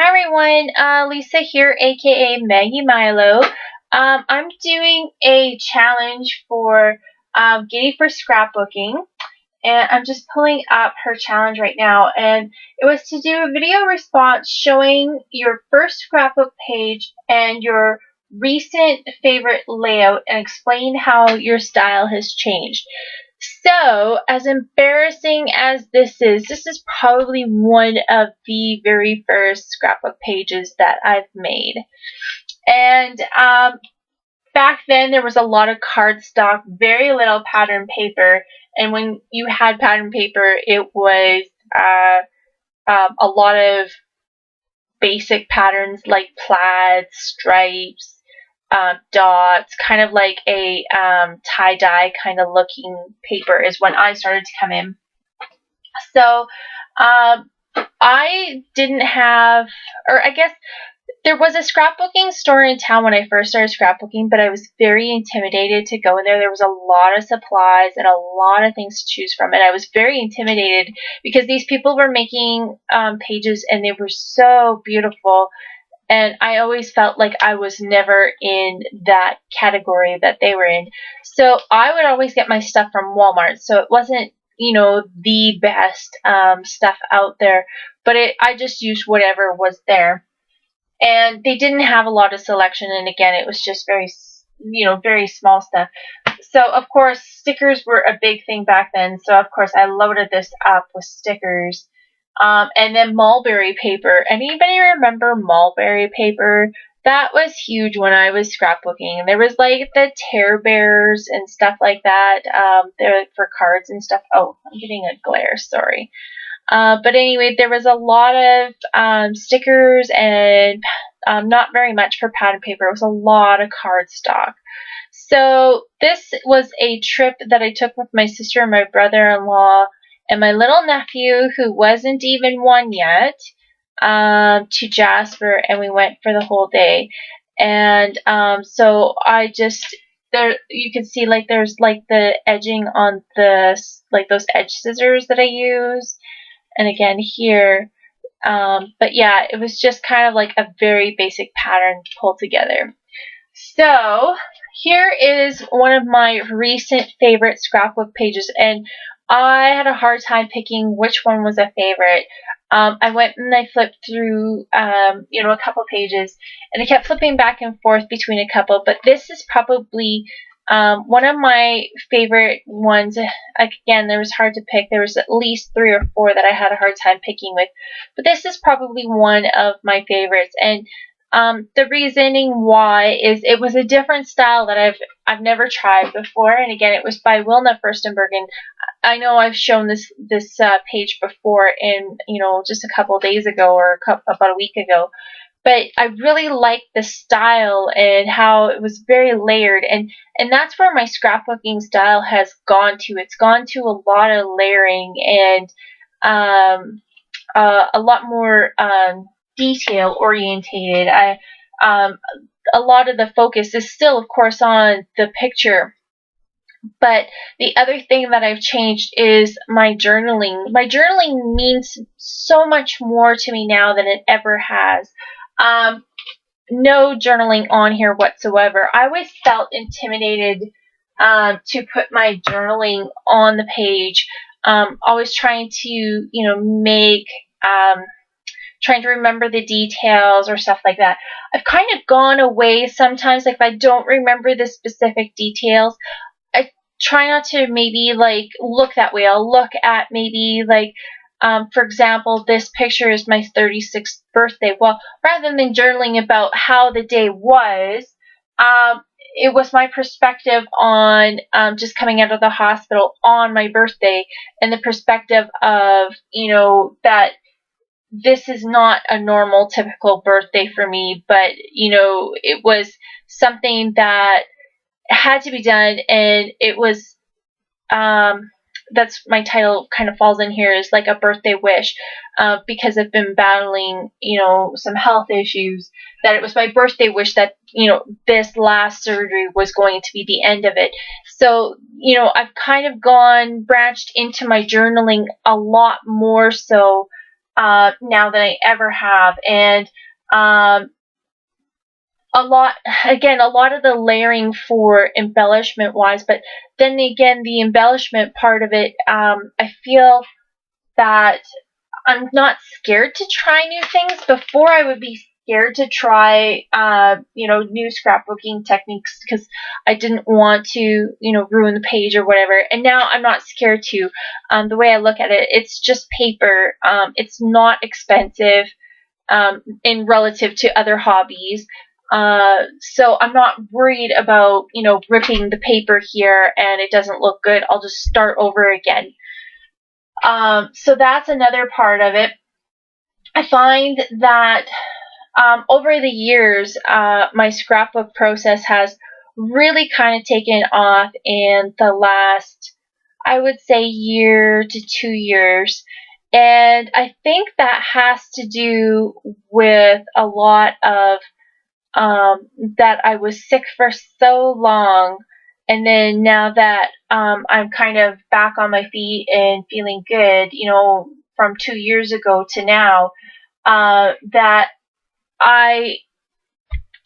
Hi everyone, Lisa here, aka Maggie Milo. I'm doing a challenge for Giddy4scrapbooking, and I'm just pulling up her challenge right now. And it was to do a video response showing your first scrapbook page and your recent favorite layout, and explain how your style has changed. So, as embarrassing as this is probably one of the very first scrapbook pages that I've made. And back then, there was a lot of cardstock, very little pattern paper. And when you had pattern paper, it was a lot of basic patterns like plaid, stripes, dots, kind of like a tie-dye kind of looking paper is when I started to come in. So I didn't have, or I guess there was a scrapbooking store in town when I first started scrapbooking, but I was very intimidated to go in there. There was a lot of supplies and a lot of things to choose from, and I was very intimidated because these people were making pages and they were so beautiful. And I always felt like I was never in that category that they were in. So I would always get my stuff from Walmart. So it wasn't, the best stuff out there. But I just used whatever was there. And they didn't have a lot of selection. And again, it was just very, very small stuff. So, of course, stickers were a big thing back then. So, of course, I loaded this up with stickers. And then mulberry paper. Anybody remember mulberry paper? That was huge when I was scrapbooking. There was like the Tear Bears and stuff like that. They're for cards and stuff. Oh, I'm getting a glare. Sorry. But anyway, there was a lot of stickers and not very much for pattern paper. It was a lot of cardstock. So this was a trip that I took with my sister and my brother-in-law and my little nephew, who wasn't even one yet, to Jasper, and we went for the whole day. And so I just, there you can see like there's like the edging on the, like those edge scissors that I use, and again here. But yeah, it was just kind of like a very basic pattern pulled together. So here is one of my recent favorite scrapbook pages, and I had a hard time picking which one was a favorite. I went and I flipped through, a couple pages, and I kept flipping back and forth between a couple, but this is probably one of my favorite ones. Again, there was hard to pick. There was at least 3 or 4 that I had a hard time picking with, but this is probably one of my favorites. And the reasoning why is it was a different style that I've never tried before, and again, it was by Wilna Furstenberg. And I know I've shown this page before, in just a couple of days ago or about a week ago, but I really liked the style and how it was very layered, and that's where my scrapbooking style has gone to. It's gone to a lot of layering and a lot more detail orientated. A lot of the focus is still, of course, on the picture. But the other thing that I've changed is my journaling. My journaling means so much more to me now than it ever has. No journaling on here whatsoever. I always felt intimidated to put my journaling on the page. Always trying to, make trying to remember the details or stuff like that. I've kind of gone away sometimes. Like if I don't remember the specific details, I try not to maybe like look that way. I'll look at maybe like, for example, this picture is my 36th birthday. Well, rather than journaling about how the day was, it was my perspective on just coming out of the hospital on my birthday, and the perspective of, that this is not a normal, typical birthday for me, but, it was something that had to be done, and it was, that's my title kind of falls in here, is like a birthday wish, because I've been battling, some health issues, that it was my birthday wish that, this last surgery was going to be the end of it. So, I've kind of branched into my journaling a lot more so, now than I ever have. And a lot of the layering for embellishment wise, but then again, the embellishment part of it, I feel that I'm not scared to try new things. Before, I would be scared to try, new scrapbooking techniques because I didn't want to, ruin the page or whatever. And now I'm not scared to. The way I look at it, it's just paper. It's not expensive, in relative to other hobbies. So I'm not worried about, ripping the paper here and it doesn't look good. I'll just start over again. So that's another part of it. I find that over the years, my scrapbook process has really kind of taken off in the last, I would say, year to 2 years. And I think that has to do with a lot of that I was sick for so long. And then now that I'm kind of back on my feet and feeling good, from 2 years ago to now, that I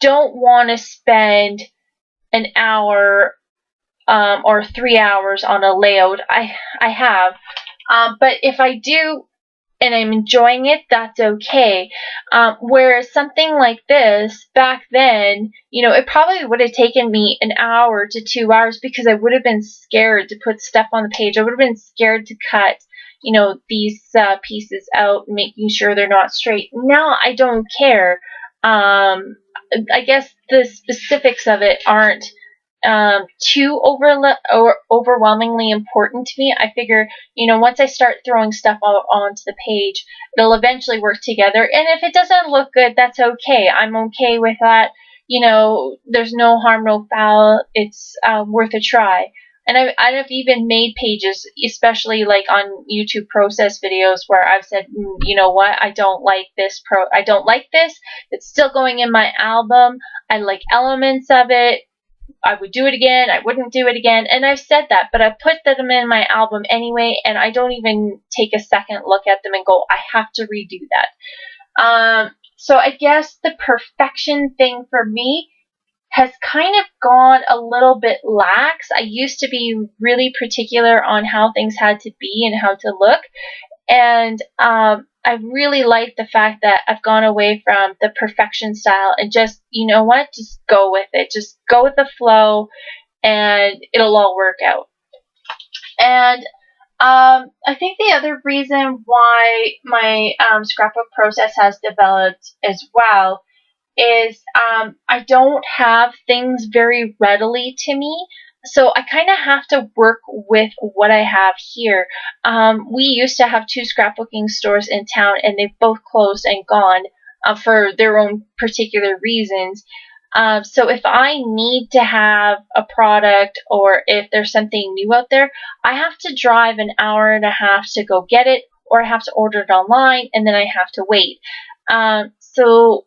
don't want to spend an hour or 3 hours on a layout. I have. But if I do and I'm enjoying it, that's okay. Whereas something like this, back then, it probably would have taken me an hour to 2 hours because I would have been scared to put stuff on the page. I would have been scared to cut, these pieces out, making sure they're not straight. Now I don't care. I guess the specifics of it aren't too overwhelmingly important to me. I figure, once I start throwing stuff onto the page, it'll eventually work together. And if it doesn't look good, that's okay. I'm okay with that. There's no harm, no foul. It's worth a try. And I've even made pages, especially like on YouTube process videos, where I've said, you know what, I don't like this. It's still going in my album. I like elements of it. I would do it again. I wouldn't do it again. And I've said that, but I put them in my album anyway, and I don't even take a second look at them and go, I have to redo that. So I guess the perfection thing for me has kind of gone a little bit lax. I used to be really particular on how things had to be and how to look. And I really like the fact that I've gone away from the perfection style and just, just go with it. Just go with the flow and it'll all work out. And I think the other reason why my scrapbook process has developed as well is I don't have things very readily to me. So I kind of have to work with what I have here. We used to have 2 scrapbooking stores in town, and they've both closed and gone for their own particular reasons. So if I need to have a product or if there's something new out there, I have to drive an hour and a half to go get it, or I have to order it online, and then I have to wait. So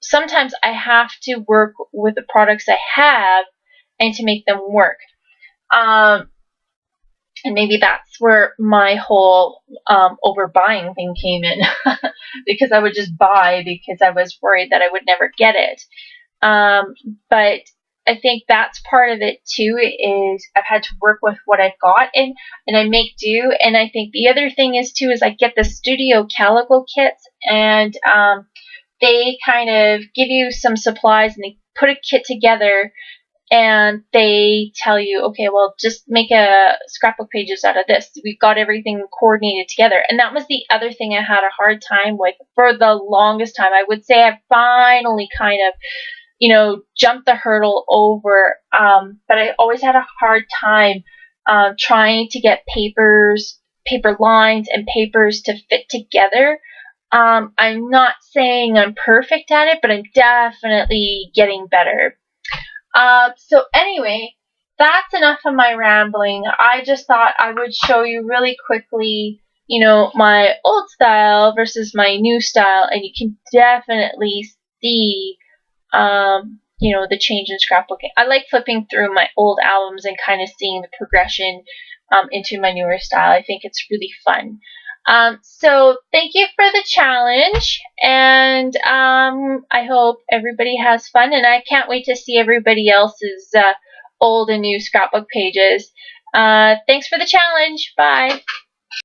sometimes I have to work with the products I have and to make them work. And maybe that's where my whole overbuying thing came in because I would just buy because I was worried that I would never get it. But I think that's part of it too, is I've had to work with what I've got and I make do. And I think the other thing is too, is I get the studio calico kits, and they kind of give you some supplies and they put a kit together and they tell you, okay, well, just make a scrapbook pages out of this. We've got everything coordinated together. And that was the other thing I had a hard time with for the longest time. I would say I finally kind of, jumped the hurdle over, but I always had a hard time trying to get paper lines and papers to fit together. I'm not saying I'm perfect at it, but I'm definitely getting better. So anyway, that's enough of my rambling. I just thought I would show you really quickly, my old style versus my new style, and you can definitely see, the change in scrapbooking. I like flipping through my old albums and kind of seeing the progression into my newer style. I think it's really fun. So thank you for the challenge, and I hope everybody has fun, and I can't wait to see everybody else's old and new scrapbook pages. Thanks for the challenge. Bye.